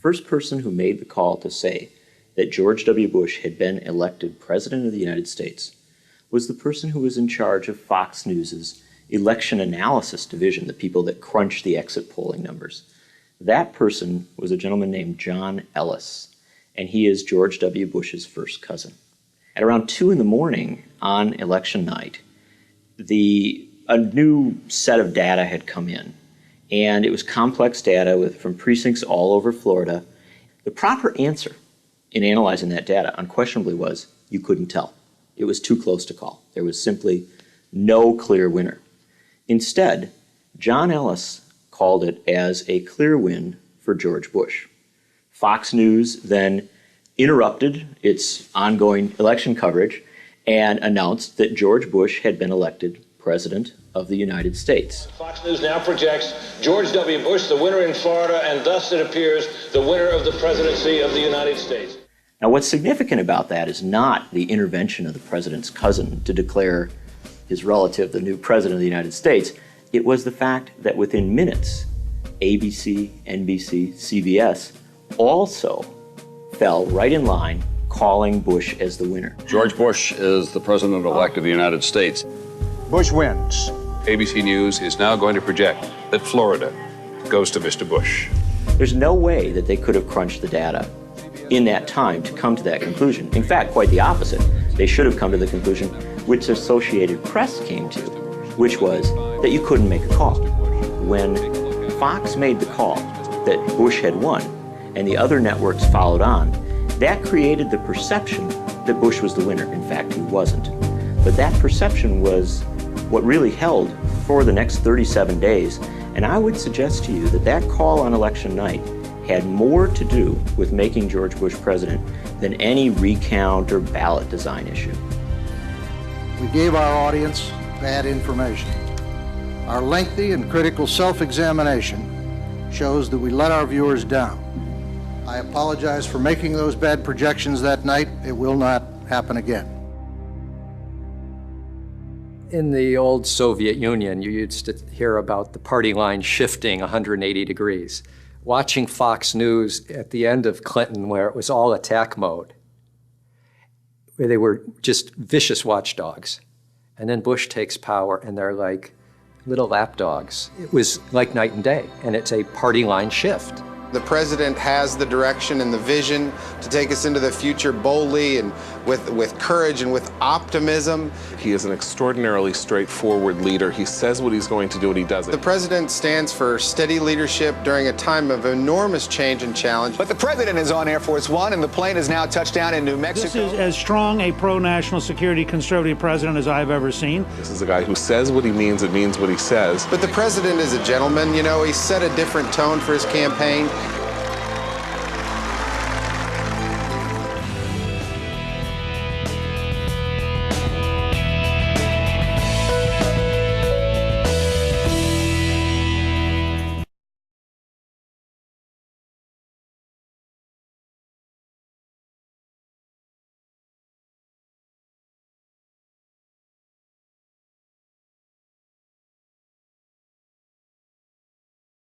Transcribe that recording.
first person who made the call to say that George W. Bush had been elected President of the United States was the person who was in charge of Fox News's election analysis division, the people that crunch the exit polling numbers. That person was a gentleman named John Ellis, and he is George W. Bush's first cousin. At around 2 in the morning on election night, a new set of data had come in, and it was complex data from precincts all over Florida. The proper answer in analyzing that data unquestionably was you couldn't tell. It was too close to call. There was simply no clear winner. Instead, John Ellis called it as a clear win for George Bush. Fox News then interrupted its ongoing election coverage and announced that George Bush had been elected President of the United States. Fox News now projects George W. Bush the winner in Florida, and thus it appears the winner of the presidency of the United States. Now, what's significant about that is not the intervention of the president's cousin to declare his relative the new president of the United States. It was the fact that within minutes, ABC, NBC, CBS also fell right in line, calling Bush as the winner. George Bush is the president-elect of the United States. Bush wins. ABC News is now going to project that Florida goes to Mr. Bush. There's no way that they could have crunched the data in that time to come to that conclusion. In fact, quite the opposite. They should have come to the conclusion which the Associated Press came to, which was that you couldn't make a call. When Fox made the call that Bush had won and the other networks followed on, that created the perception that Bush was the winner. In fact, he wasn't. But that perception was what really held for the next 37 days. And I would suggest to you that that call on election night had more to do with making George Bush president than any recount or ballot design issue. We gave our audience bad information. Our lengthy and critical self-examination shows that we let our viewers down. I apologize for making those bad projections that night. It will not happen again. In the old Soviet Union, you used to hear about the party line shifting 180 degrees. Watching Fox News at the end of Clinton, where it was all attack mode, where they were just vicious watchdogs. And then Bush takes power and they're like little lapdogs. It was like night and day, and it's a party line shift. The president has the direction and the vision to take us into the future boldly and with courage and with optimism. He is an extraordinarily straightforward leader. He says what he's going to do and he does it. The president stands for steady leadership during a time of enormous change and challenge. But the president is on Air Force One and the plane has now touched down in New Mexico. This is as strong a pro-national security conservative president as I've ever seen. This is a guy who says what he means and means what he says. But the president is a gentleman. You know, he set a different tone for his campaign.